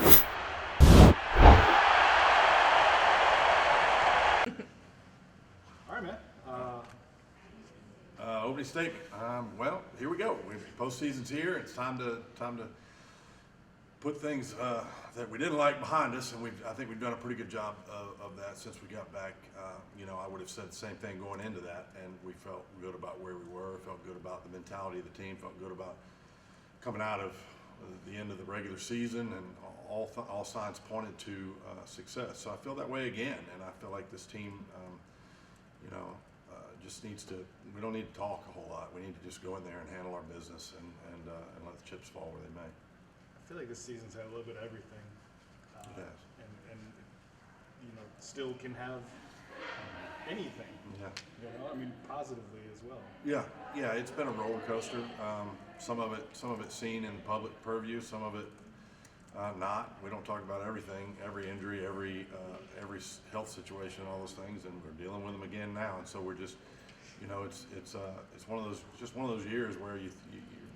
All right, man. Opening statement. Well, here we go. Postseason's here. It's time to put things that we didn't like behind us, and I think we've done a pretty good job of that since we got back. I would have said the same thing going into that, and we felt good about where we were. Felt good about the mentality of the team. Felt good about coming out of the end of the regular season, and all signs pointed to success. So I feel that way again, and I feel like this team, just needs to. We don't need to talk a whole lot. We need to just go in there and handle our business and let the chips fall where they may. I feel like this season's had a little bit of everything. It has. And still can have anything. Yeah. Positively as well. Yeah. It's been a roller coaster. Some of it seen in public purview. Some of it not. We don't talk about everything, every injury, every health situation, all those things, and we're dealing with them again now. And so we're just, it's one of those years where every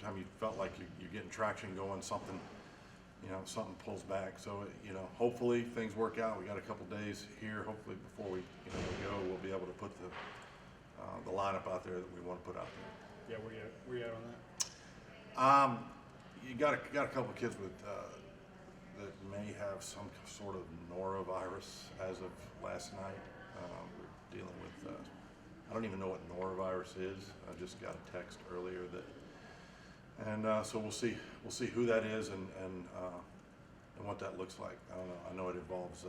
time you felt like you're getting traction going, something pulls back. So hopefully things work out. We got a couple days here. Hopefully before we go, we'll be able to put the lineup out there that we want to put out there. Yeah, where you at on that? You got a couple of kids with that may have some sort of norovirus as of last night. We're dealing with. I don't even know what norovirus is. I just got a text earlier and so we'll see who that is and what that looks like. I don't know. I know it involves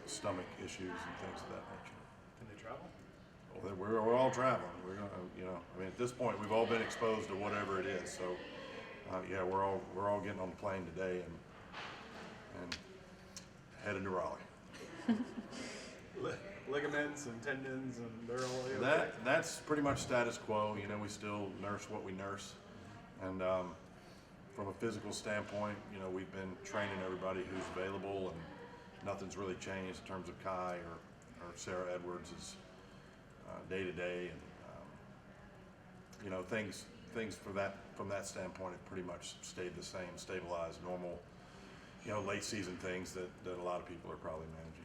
stomach issues and things of that nature. Can they travel? Well, we're all traveling. We're gonna, at this point, we've all been exposed to whatever it is. So, we're all getting on the plane today and headed to Raleigh. Ligaments and tendons, and they're all okay. That's pretty much status quo. We still nurse what we nurse, and from a physical standpoint, we've been training everybody who's available, and nothing's really changed in terms of Kai or Sarah Edwards is day to day, and things from that standpoint have pretty much stayed the same, stabilized, normal, late season things that a lot of people are probably managing.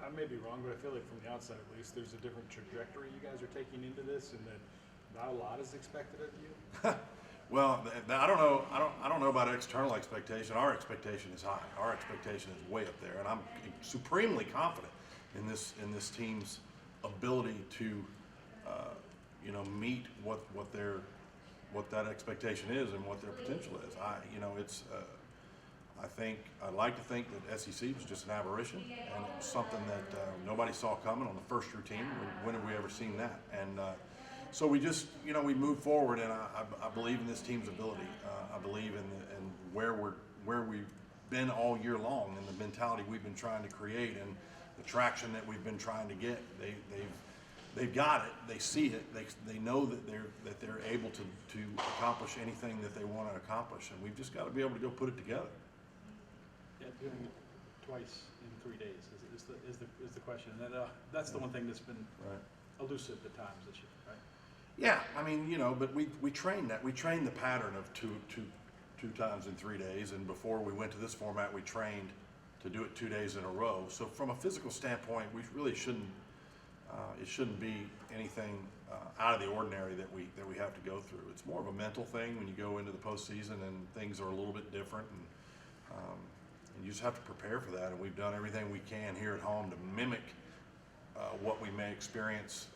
I may be wrong, but I feel like from the outside at least, there's a different trajectory you guys are taking into this, and that not a lot is expected of you. Well, I don't know. I don't know about external expectation. Our expectation is high. Our expectation is way up there, and I'm supremely confident in this team's ability to, meet what that expectation is and what their potential is. I'd like to think that SEC was just an aberration and it was something that nobody saw coming on the first routine. When have we ever seen that? And so we just, we move forward, and I believe in this team's ability. I believe in where we've been all year long, and the mentality we've been trying to create, and the traction that we've been trying to get. They've got it. They see it. They know that they're able to accomplish anything that they want to accomplish, and we've just got to be able to go put it together. Yeah, doing it twice in 3 days is the question, and that's the one thing that's been elusive at times this year, right? Yeah, but we trained that. We trained the pattern of two times in 3 days, and before we went to this format, we trained to do it 2 days in a row. So from a physical standpoint, we really shouldn't. It shouldn't be anything out of the ordinary that we have to go through. It's more of a mental thing when you go into the postseason and things are a little bit different, and you just have to prepare for that. And we've done everything we can here at home to mimic what we may experience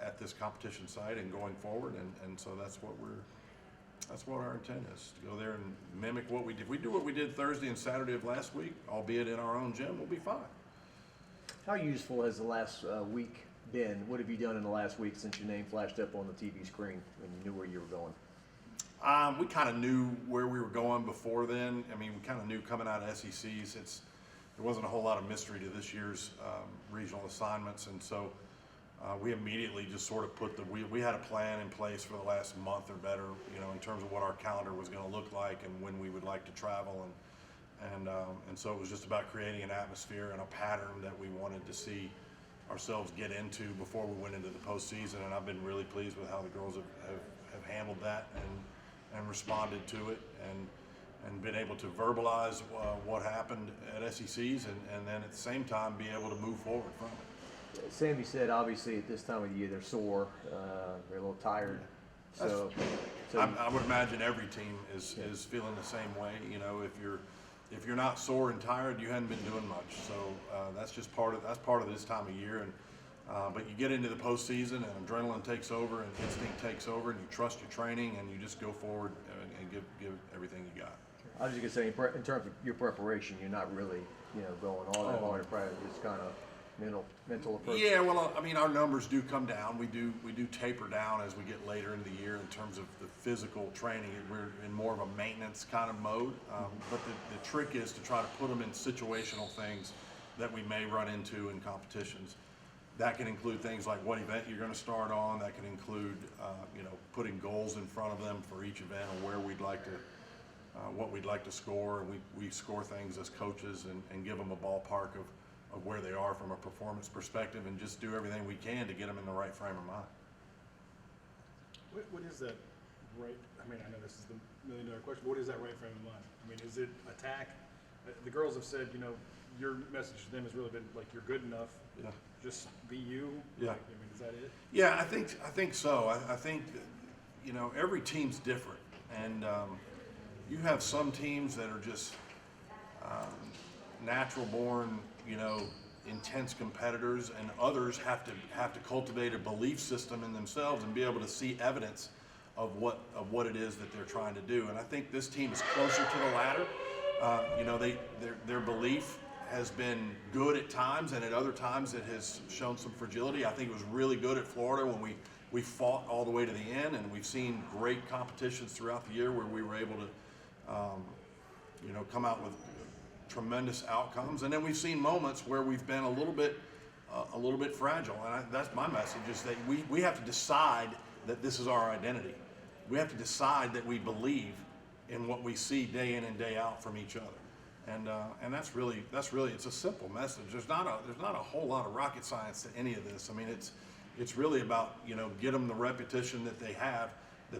at this competition site and going forward. And so that's what our intent is, to go there and mimic what we did. If we do what we did Thursday and Saturday of last week, albeit in our own gym, we'll be fine. How useful has the last week been? What have you done in the last week since your name flashed up on the TV screen when you knew where you were going? We kind of knew where we were going before then. We kind of knew coming out of SECs, there wasn't a whole lot of mystery to this year's regional assignments, and so we immediately just sort of we had a plan in place for the last month or better, in terms of what our calendar was going to look like and when we would like to travel, and so it was just about creating an atmosphere and a pattern that we wanted to see ourselves get into before we went into the postseason. And I've been really pleased with how the girls have handled that and responded to it. and been able to verbalize what happened at SECs, and then at the same time be able to move forward from it. Sammy said, obviously, at this time of the year, they're sore, they're a little tired. So I would imagine every team is feeling the same way. You know, if you're not sore and tired, you haven't been doing much. So that's just part of this time of year. And but you get into the postseason, and adrenaline takes over, and instinct takes over, and you trust your training, and you just go forward and give everything you got. I was just gonna say, in terms of your preparation, you're not really, going all that hard to practice. It's kind of mental approach. Yeah, well, I mean, our numbers do come down. We do taper down as we get later in the year in terms of the physical training. We're in more of a maintenance kind of mode. But the trick is to try to put them in situational things that we may run into in competitions. That can include things like what event you're going to start on. That can include, putting goals in front of them for each event, or where we'd like to, what we'd like to score. And we score things as coaches and give them a ballpark of where they are from a performance perspective, and just do everything we can to get them in the right frame of mind. What is that right, I mean, I know this is the million-dollar question, but what is that right frame of mind? I mean, is it attack? The girls have said, your message to them has really been like, you're good enough. Yeah. Just be you. Yeah. Like, I mean, is that it? Yeah, I think so. I think that, every team's different, and you have some teams that are just natural born, intense competitors, and others have to cultivate a belief system in themselves and be able to see evidence of what it is that they're trying to do. And I think this team is closer to the latter. Their belief has been good at times, and at other times it has shown some fragility. I think it was really good at Florida when we fought all the way to the end, and we've seen great competitions throughout the year where we were able to, come out with tremendous outcomes. And then we've seen moments where we've been a little bit fragile, and that's my message: is that we have to decide that this is our identity. We have to decide that we believe in what we see day in and day out from each other. And that's really it's a simple message. There's not a whole lot of rocket science to any of this. I mean, it's really about get them the repetition that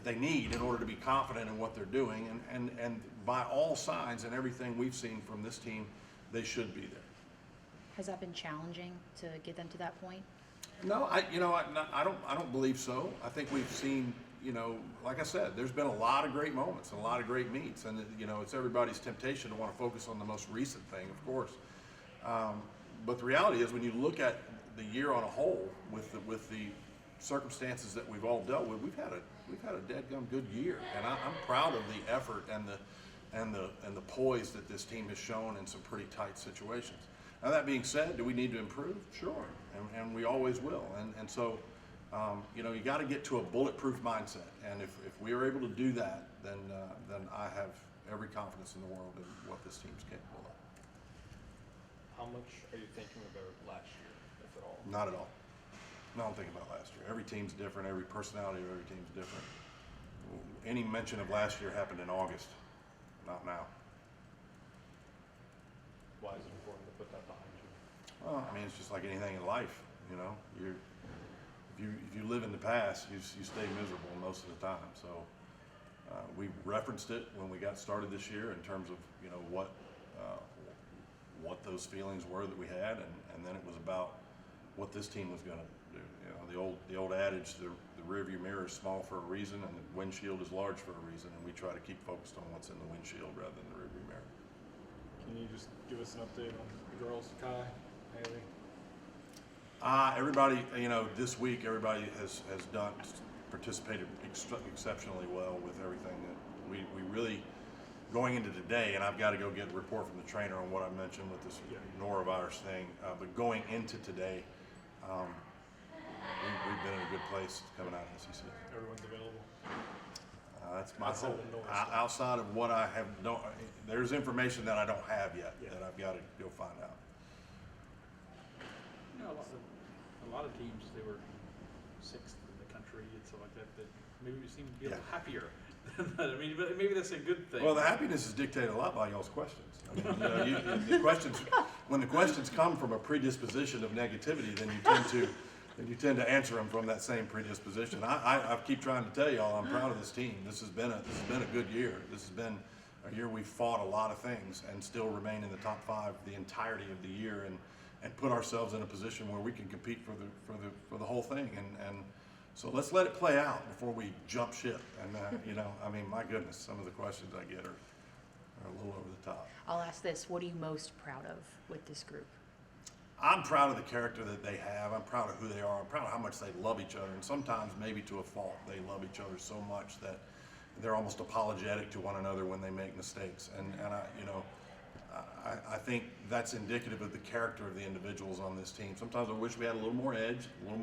they need in order to be confident in what they're doing. And by all signs and everything we've seen from this team, they should be there. Has that been challenging to get them to that point? No, I don't believe so. I think we've seen, like I said, there's been a lot of great moments and a lot of great meets, and it's everybody's temptation to want to focus on the most recent thing, of course. But the reality is, when you look at the year on a whole, with the circumstances that we've all dealt with, we've had a dadgum good year, and I'm proud of the effort and the poise that this team has shown in some pretty tight situations. Now, that being said, do we need to improve? Sure, and we always will. And so, you got to get to a bulletproof mindset. And if we are able to do that, then I have every confidence in the world in what this team's capable of. How much are you thinking about last year, if at all? Not at all. No, I'm thinking about last year. Every team's different. Every personality of every team's different. Any mention of last year happened in August, not now. Why is it important to put that behind you? Well, I mean, it's just like anything in life, if you live in the past, you stay miserable most of the time. So we referenced it when we got started this year in terms of what those feelings were that we had, and then it was about what this team was going to do. The old adage, the rearview mirror is small for a reason, and the windshield is large for a reason, and we try to keep focused on what's in the windshield rather than the rearview mirror. Can you just give us an update on the girls, Kai, Kailey? Everybody, this week everybody has participated exceptionally well with everything that we really, going into today, and I've got to go get a report from the trainer on what I mentioned with this norovirus thing, but going into today, we've been in a good place coming out of the SEC. Everyone's available. That's my Outside hope. of the noise. Outside of what I have, there's information that I don't have yet that I've got to go find out. A lot of teams, they were sixth in the country and stuff like that, that maybe we seem to be a little happier. I mean, but maybe that's a good thing. Well, the happiness is dictated a lot by y'all's questions. I mean, the questions, when the questions come from a predisposition of negativity, then you tend to answer them from that same predisposition. I keep trying to tell y'all I'm proud of this team. This has been a good year. This has been a year we fought a lot of things and still remain in the top 5 the entirety of the year, and put ourselves in a position where we can compete for the whole thing. And so let's let it play out before we jump ship. And you know, I mean, my goodness, some of the questions I get are a little over the top. I'll ask this, what are you most proud of with this group? I'm proud of the character that they have. I'm proud of who they are. I'm proud of how much they love each other. And sometimes, maybe to a fault, they love each other so much that they're almost apologetic to one another when they make mistakes. And I, you know, I think that's indicative of the character of the individuals on this team. Sometimes I wish we had a little more edge, a little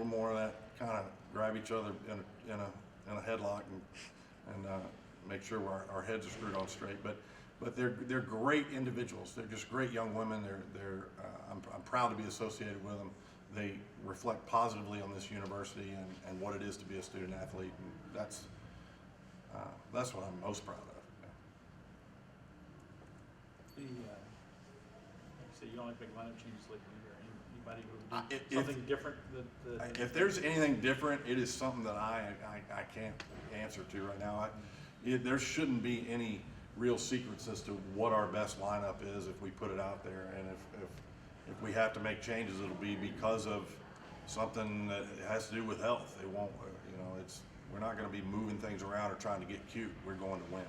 more of that kind of grab each other in a headlock and make sure our heads are screwed on straight. But they're great individuals. They're just great young women. I'm proud to be associated with them. They reflect positively on this university and what it is to be a student athlete. And that's what I'm most proud of. Like you say, you don't like big lineup changes lately, or anybody who If- did something different that. If there's anything different, it is something that I can't answer to right now. There shouldn't be any real secrets as to what our best lineup is if we put it out there. And if we have to make changes, it'll be because of something that has to do with health. It won't, you know, we're not going to be moving things around or trying to get cute. We're going to win.